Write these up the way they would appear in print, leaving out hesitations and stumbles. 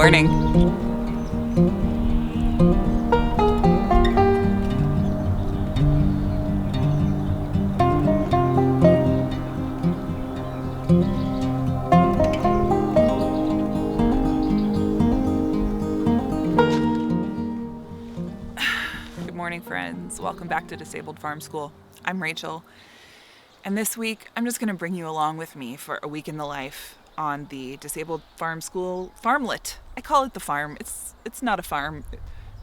morning. Good morning, friends. Welcome back to Disabled Farm School. I'm Rachel, and this week I'm just going to bring you along with me for a week in the life on the Disabled Farm School farmlet. I call it the farm. It's not a farm.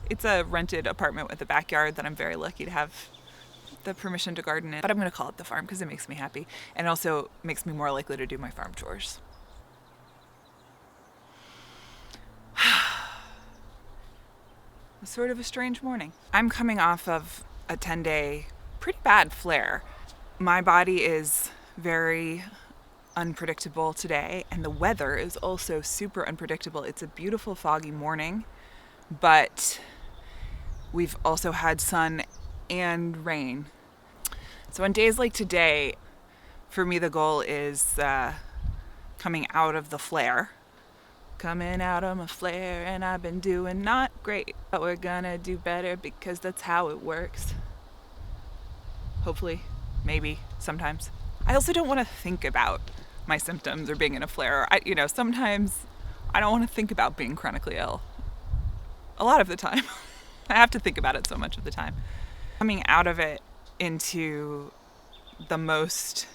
It's a rented apartment with a backyard that I'm very lucky to have the permission to garden in. But I'm going to call it the farm because it makes me happy and also makes me more likely to do my farm chores. It's sort of a strange morning. I'm coming off of a 10-day pretty bad flare. My body is very unpredictable today, and the weather is also super unpredictable. It's a beautiful foggy morning, but we've also had sun and rain. So on days like today, for me the goal is coming out of the flare. Coming out of my flare, and I've been doing not great, but we're gonna do better because that's how it works. Hopefully, maybe, sometimes. I also don't want to think about my symptoms or being in a flare. Sometimes I don't want to think about being chronically ill. A lot of the time. I have to think about it so much of the time. Coming out of it into the most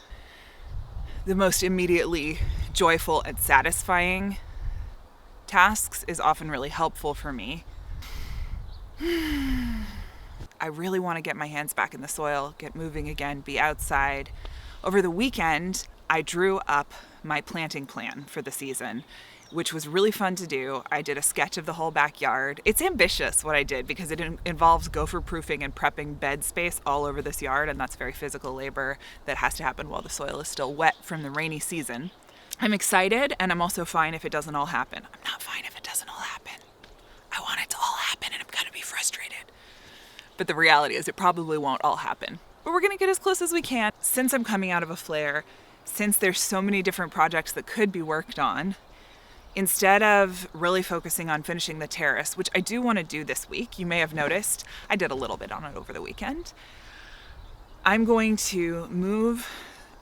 immediately joyful and satisfying tasks is often really helpful for me. I really want to get my hands back in the soil, get moving again, be outside. Over the weekend, I drew up my planting plan for the season, which was really fun to do. I did a sketch of the whole backyard. It's ambitious what I did because it involves gopher proofing and prepping bed space all over this yard, and that's very physical labor that has to happen while the soil is still wet from the rainy season. I'm excited, and I'm also fine if it doesn't all happen. I'm not fine if it doesn't all happen. I want it to all happen, and I'm going to be frustrated. But the reality is it probably won't all happen. But we're going to get as close as we can. Since I'm coming out of a flare, since there's so many different projects that could be worked on, instead of really focusing on finishing the terrace, which I do want to do this week, you may have noticed, I did a little bit on it over the weekend, I'm going to move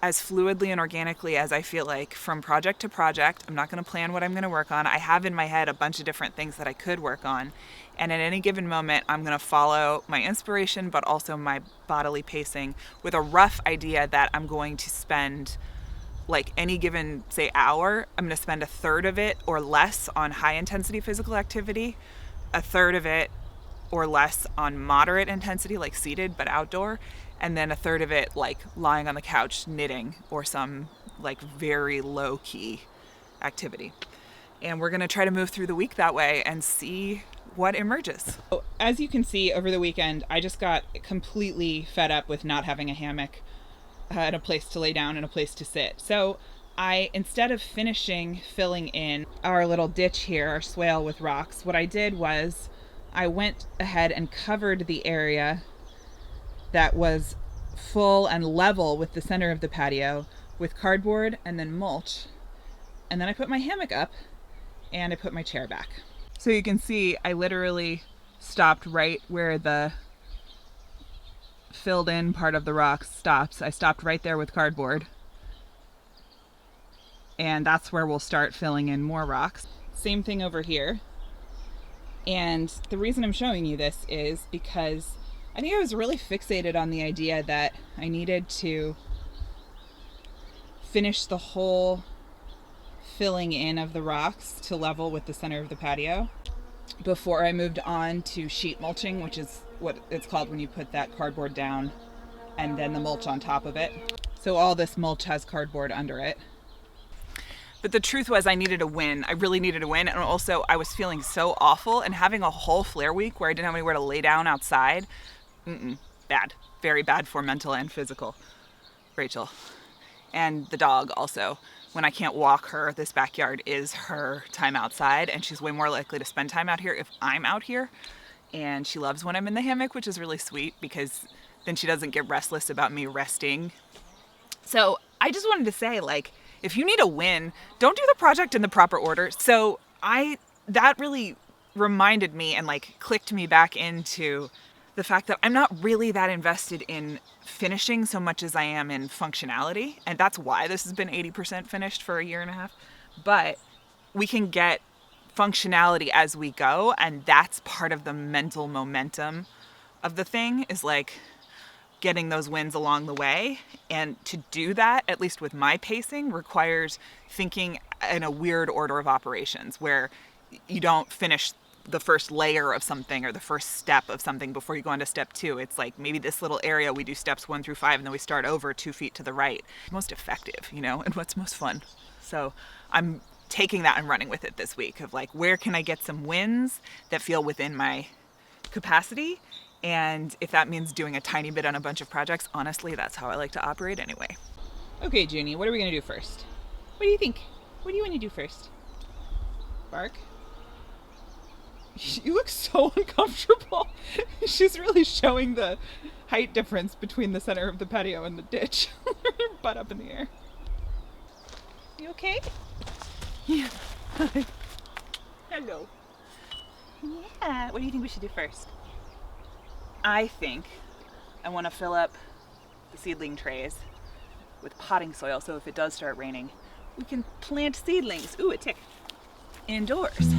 as fluidly and organically as I feel like from project to project. I'm not going to plan what I'm going to work on. I have in my head a bunch of different things that I could work on. And at any given moment, I'm going to follow my inspiration, but also my bodily pacing with a rough idea that I'm going to spend like any given, say, hour. I'm going to spend a third of it or less on high intensity physical activity, a third of it or less on moderate intensity, like seated but outdoor, and then a third of it like lying on the couch knitting or some like very low key activity. And we're going to try to move through the week that way and see what emerges. As you can see, over the weekend, I just got completely fed up with not having a hammock and a place to lay down and a place to sit. So instead of finishing filling in our little ditch here, our swale with rocks, what I did was I went ahead and covered the area that was full and level with the center of the patio with cardboard and then mulch. And then I put my hammock up and I put my chair back. So you can see I literally stopped right where the filled in part of the rocks stops. I stopped right there with cardboard. And that's where we'll start filling in more rocks. Same thing over here. And the reason I'm showing you this is because I think I was really fixated on the idea that I needed to finish the whole filling in of the rocks to level with the center of the patio before I moved on to sheet mulching, which is what it's called when you put that cardboard down and then the mulch on top of it. So all this mulch has cardboard under it. But the truth was I needed a win. I really needed a win. And also I was feeling so awful, and having a whole flare week where I didn't have anywhere to lay down outside, bad. Very bad for mental and physical. Rachel. And the dog also. When I can't walk her, this backyard is her time outside, and she's way more likely to spend time out here if I'm out here. And she loves when I'm in the hammock, which is really sweet because then she doesn't get restless about me resting. So I just wanted to say, like, if you need a win, don't do the project in the proper order. So I that really reminded me and like clicked me back into the fact that I'm not really that invested in finishing so much as I am in functionality. And that's why this has been 80% finished for a year and a half. But we can get functionality as we go. And that's part of the mental momentum of the thing, is like getting those wins along the way. And to do that, at least with my pacing, requires thinking in a weird order of operations where you don't finish the first layer of something or the first step of something before you go on to step 2. It's like maybe this little area we do steps 1 through 5 and then we start over 2 feet to the right. Most effective, and what's most fun. So I'm taking that and running with it this week of like, where can I get some wins that feel within my capacity? And if that means doing a tiny bit on a bunch of projects, honestly, that's how I like to operate anyway. Okay, Junie, what are we gonna do first? What do you think? What do you want to do first? Bark? You look so uncomfortable. She's really showing the height difference between the center of the patio and the ditch. Butt up in the air. You okay? Yeah. Hello. Yeah. What do you think we should do first? I think I want to fill up the seedling trays with potting soil, so if it does start raining, we can plant seedlings. Ooh, a tick. Indoors.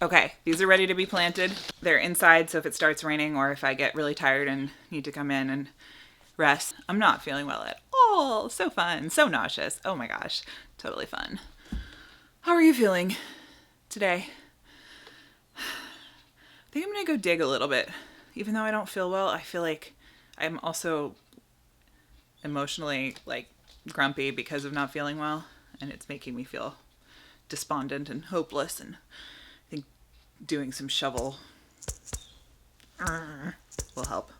Okay, these are ready to be planted. They're inside, so if it starts raining or if I get really tired and need to come in and rest, I'm not feeling well at all. So fun, so nauseous. Oh my gosh, totally fun. How are you feeling today? I think I'm gonna go dig a little bit. Even though I don't feel well, I feel like I'm also emotionally like grumpy because of not feeling well, and it's making me feel despondent and hopeless, and I think doing some shovel will help.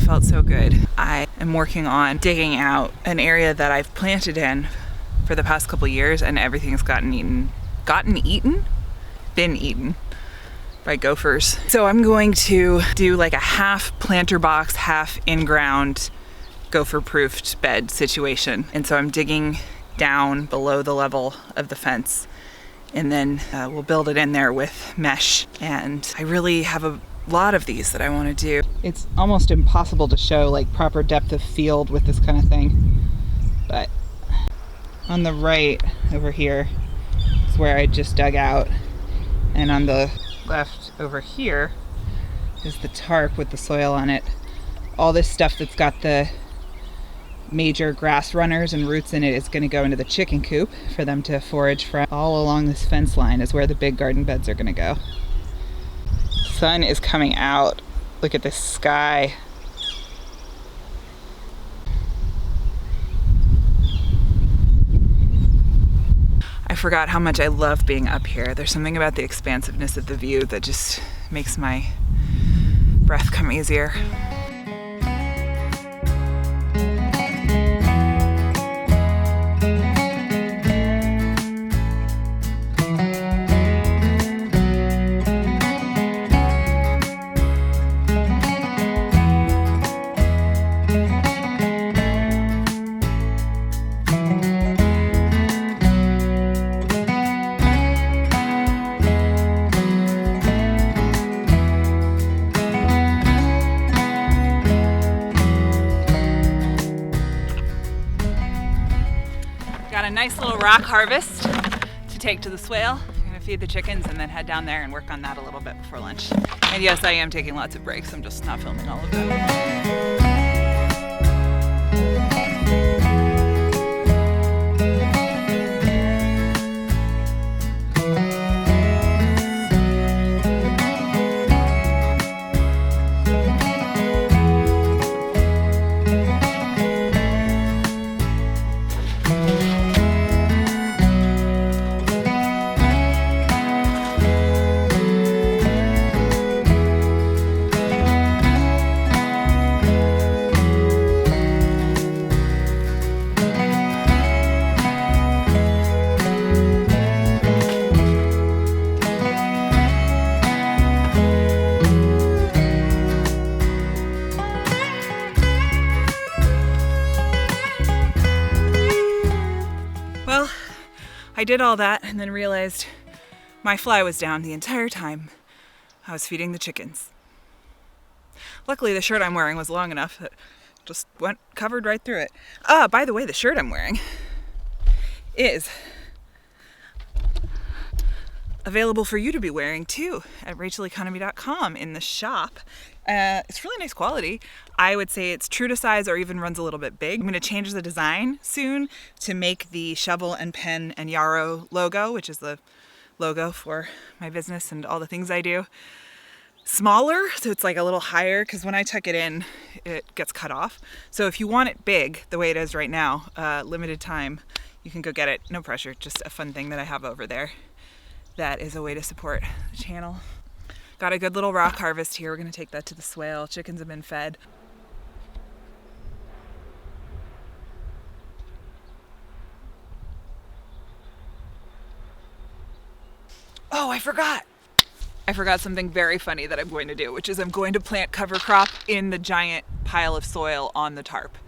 Felt so good. I am working on digging out an area that I've planted in for the past couple years, and everything's been eaten by gophers. So I'm going to do like a half planter box, half in-ground gopher-proofed bed situation. And so I'm digging down below the level of the fence and then we'll build it in there with mesh. And I really have a lot of these that I want to do. It's almost impossible to show like proper depth of field with this kind of thing, but on the right over here is where I just dug out, and on the left over here is the tarp with the soil on it. All this stuff that's got the major grass runners and roots in it is going to go into the chicken coop for them to forage from. All along this fence line is where the big garden beds are going to go. Sun is coming out. Look at this sky. I forgot how much I love being up here. There's something about the expansiveness of the view that just makes my breath come easier. Got a nice little rock harvest to take to the swale. I'm gonna feed the chickens and then head down there and work on that a little bit before lunch. And yes, I am taking lots of breaks. I'm just not filming all of them. I did all that and then realized my fly was down the entire time I was feeding the chickens. Luckily, the shirt I'm wearing was long enough that it just covered right through it. By the way, the shirt I'm wearing is available for you to be wearing too at racheleconomy.com in the shop. It's really nice quality. I would say it's true to size or even runs a little bit big. I'm going to change the design soon to make the shovel and pen and yarrow logo, which is the logo for my business and all the things I do, smaller, so it's like a little higher, because when I tuck it in, it gets cut off. So if you want it big, the way it is right now, limited time, you can go get it. No pressure, just a fun thing that I have over there. That is a way to support the channel. Got a good little rock harvest here. We're gonna take that to the swale. Chickens have been fed. Oh, I forgot something very funny that I'm going to do, which is I'm going to plant cover crop in the giant pile of soil on the tarp.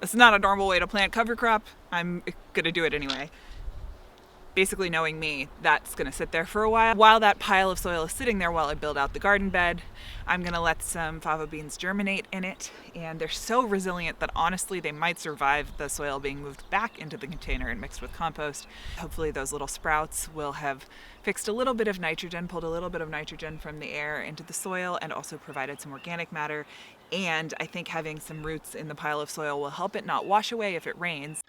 It's not a normal way to plant cover crop. I'm gonna do it anyway. Basically, knowing me, that's gonna sit there for a while. While that pile of soil is sitting there while I build out the garden bed, I'm gonna let some fava beans germinate in it, and they're so resilient that honestly they might survive the soil being moved back into the container and mixed with compost. Hopefully those little sprouts will have fixed a little bit of nitrogen, pulled a little bit of nitrogen from the air into the soil, and also provided some organic matter. And I think having some roots in the pile of soil will help it not wash away if it rains.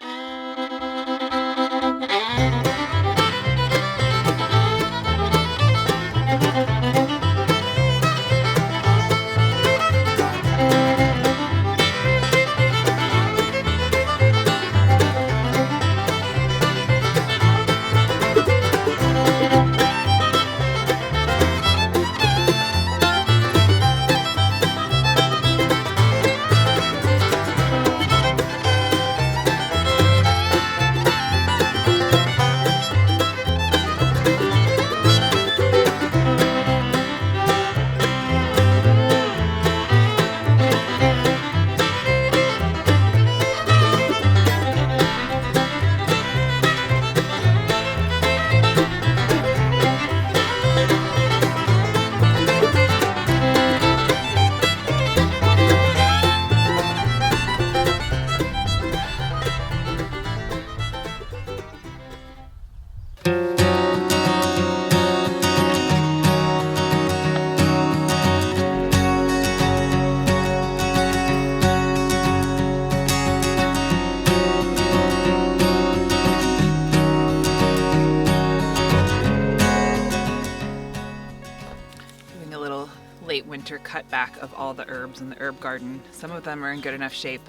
winter cutback of all the herbs in the herb garden. Some of them are in good enough shape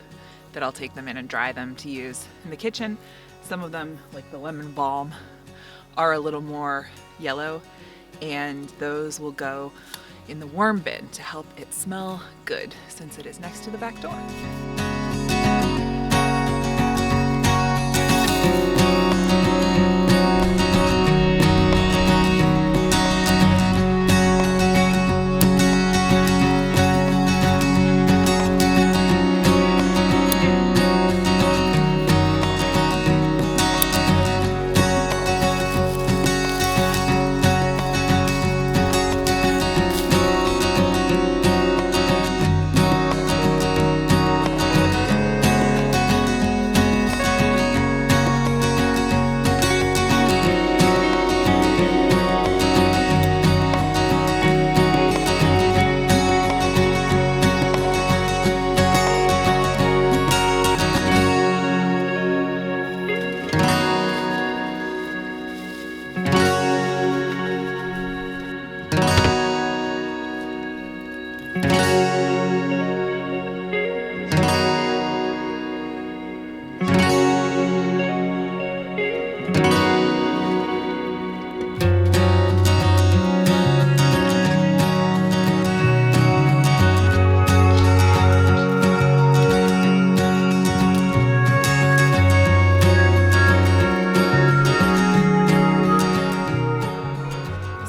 that I'll take them in and dry them to use in the kitchen. Some of them, like the lemon balm, are a little more yellow, and those will go in the worm bin to help it smell good since it is next to the back door.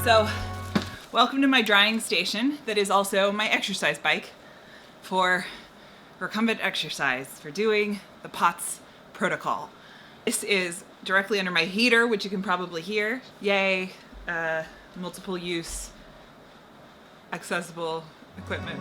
So, welcome to my drying station that is also my exercise bike for recumbent exercise, for doing the POTS protocol. This is directly under my heater, which you can probably hear. Yay, multiple use, accessible equipment.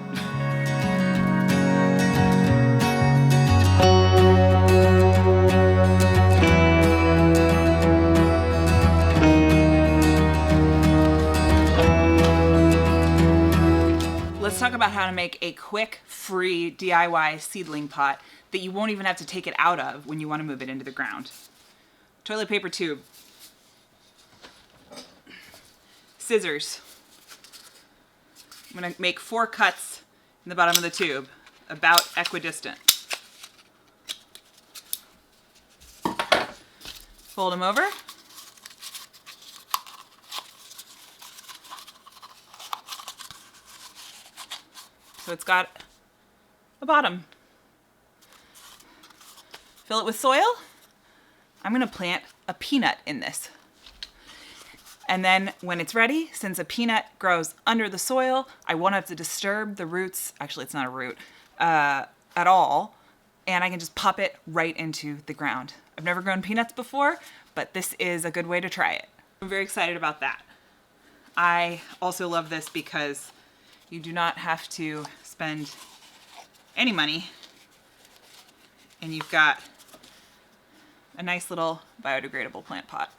Let's talk about how to make a quick, free DIY seedling pot that you won't even have to take it out of when you want to move it into the ground. Toilet paper tube. Scissors. I'm going to make 4 cuts in the bottom of the tube, about equidistant. Fold them over. So it's got a bottom. Fill it with soil. I'm gonna plant a peanut in this. And then when it's ready, since a peanut grows under the soil, I won't have to disturb the roots. Actually, it's not a root at all. And I can just pop it right into the ground. I've never grown peanuts before, but this is a good way to try it. I'm very excited about that. I also love this because you do not have to spend any money, and you've got a nice little biodegradable plant pot.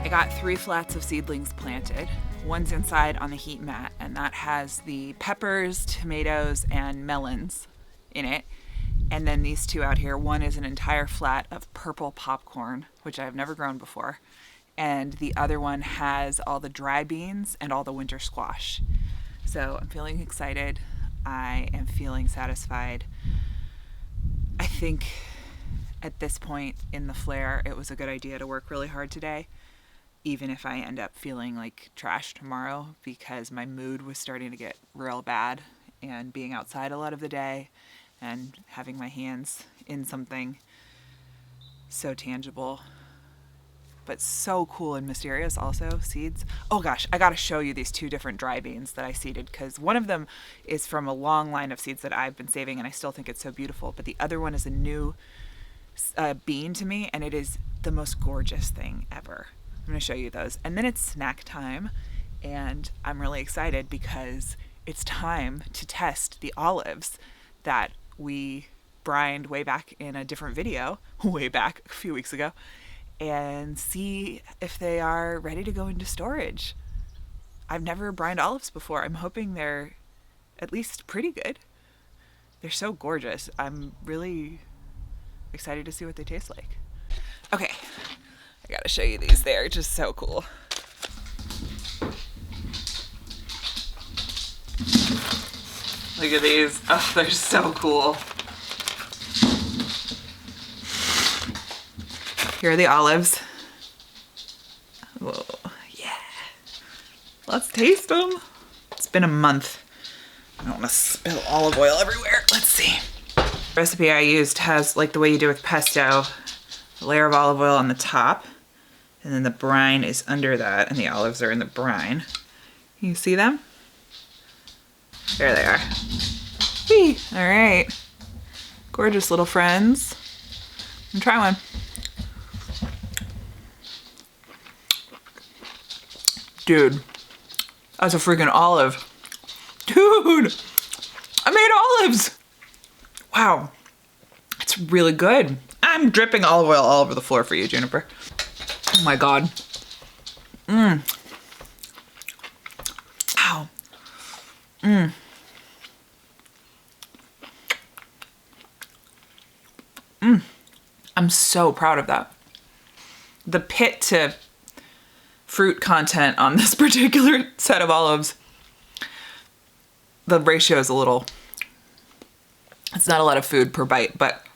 I got 3 flats of seedlings planted. One's inside on the heat mat, and that has the peppers, tomatoes, and melons in it. And then these 2 out here, one is an entire flat of purple popcorn, which I've never grown before. And the other one has all the dry beans and all the winter squash. So I'm feeling excited. I am feeling satisfied. I think at this point in the flare, it was a good idea to work really hard today, even if I end up feeling like trash tomorrow, because my mood was starting to get real bad, and being outside a lot of the day and having my hands in something so tangible, but so cool and mysterious also. Seeds. Oh gosh, I gotta show you these 2 different dry beans that I seeded, because one of them is from a long line of seeds that I've been saving and I still think it's so beautiful, but the other one is a new bean to me, and it is the most gorgeous thing ever. I'm gonna show you those. And then it's snack time, and I'm really excited because it's time to test the olives that we brined way back in a different video, way back a few weeks ago, and see if they are ready to go into storage. I've never brined olives before. I'm hoping they're at least pretty good. They're so gorgeous. I'm really excited to see what they taste like. Okay, I gotta show you these. They're just so cool. Look at these. Oh, they're so cool. Here are the olives. Whoa, yeah. Let's taste them. It's been a month. I don't want to spill olive oil everywhere. Let's see. The recipe I used has, like the way you do with pesto, a layer of olive oil on the top, and then the brine is under that, and the olives are in the brine. Can you see them? There they are. Whee! All right. Gorgeous little friends. I'm gonna try one. Dude, that's a freaking olive. Dude, I made olives. Wow, it's really good. I'm dripping olive oil all over the floor for you, Juniper. Oh my God. Wow. I'm so proud of that. The pit to fruit content on this particular set of olives, the ratio is a little, it's not a lot of food per bite, but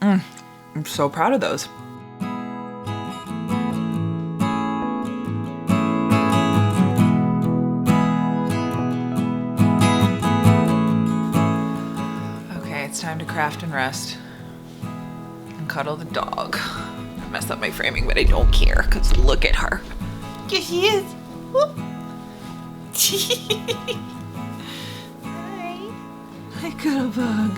I'm so proud of those. Okay, it's time to craft and rest and cuddle the dog. I messed up my framing, but I don't care, because look at her. Here she is. Whoop. Hi. Hi, cuddle bug.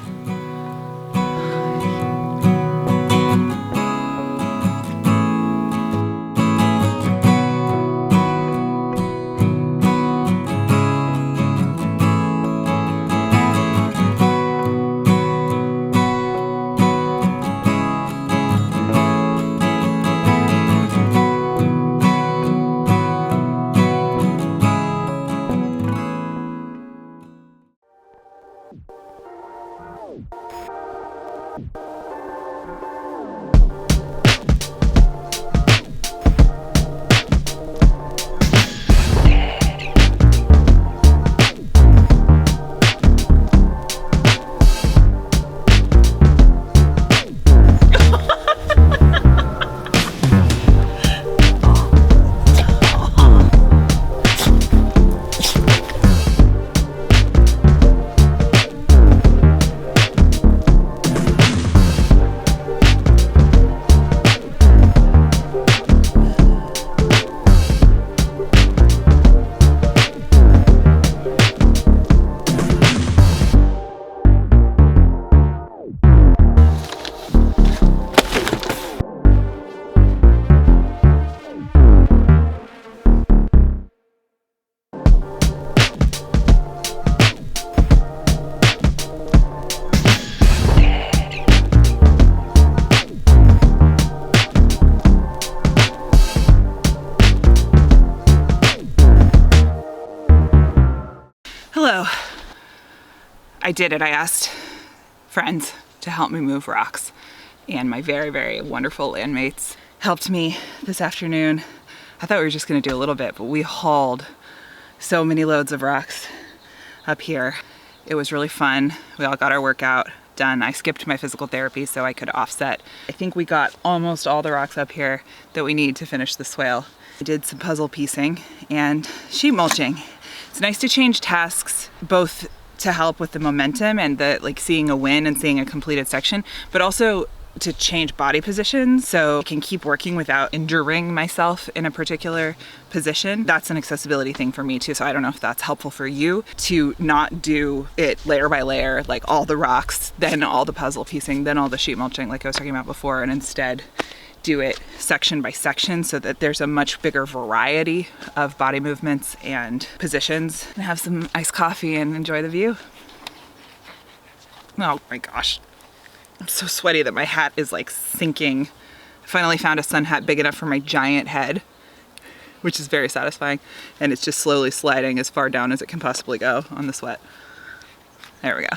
Hello. I did it. I asked friends to help me move rocks, and my very, very wonderful landmates helped me this afternoon. I thought we were just going to do a little bit, but we hauled so many loads of rocks up here. It was really fun. We all got our workout done. I skipped my physical therapy so I could offset. I think we got almost all the rocks up here that we need to finish the swale. I did some puzzle piecing and sheet mulching. It's nice to change tasks, both to help with the momentum and the like seeing a win and seeing a completed section, but also to change body positions so I can keep working without injuring myself in a particular position. That's an accessibility thing for me too. So I don't know if that's helpful for you to not do it layer by layer, like all the rocks, then all the puzzle piecing, then all the sheet mulching like I was talking about before, and instead do it section by section so that there's a much bigger variety of body movements and positions. And have some iced coffee and enjoy the view. Oh my gosh. I'm so sweaty that my hat is like sinking. I finally found a sun hat big enough for my giant head, which is very satisfying. And it's just slowly sliding as far down as it can possibly go on the sweat. There we go.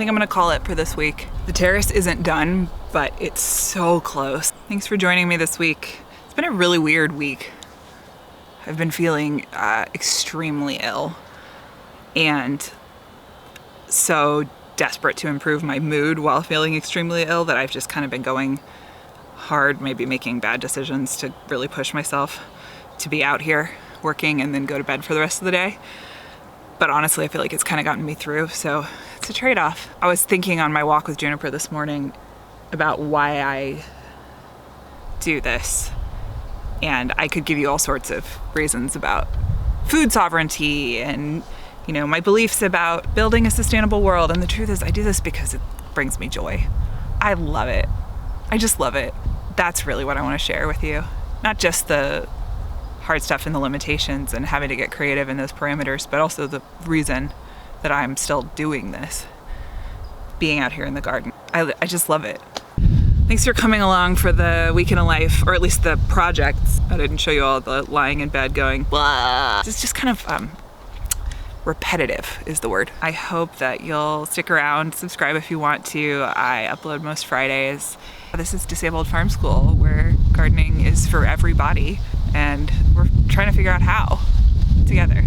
I'm gonna call it for this week. The terrace isn't done, but it's so close. Thanks for joining me this week. It's been a really weird week. I've been feeling extremely ill and so desperate to improve my mood while feeling extremely ill that I've just kind of been going hard, maybe making bad decisions to really push myself to be out here working and then go to bed for the rest of the day. But honestly, I feel like it's kind of gotten me through, so it's a trade-off. I was thinking on my walk with Juniper this morning about why I do this, and I could give you all sorts of reasons about food sovereignty and, you know, my beliefs about building a sustainable world. And the truth is, I do this because it brings me joy. I love it. I just love it. That's really what I want to share with you. Not just the hard stuff and the limitations and having to get creative in those parameters, but also the reason that I'm still doing this, being out here in the garden. I just love it. Thanks for coming along for the week in a life, or at least the projects. I didn't show you all the lying in bed going, blah. It's just kind of repetitive is the word. I hope that you'll stick around, subscribe if you want to. I upload most Fridays. This is Disabled Farm School, where gardening is for everybody, and we're trying to figure out how together.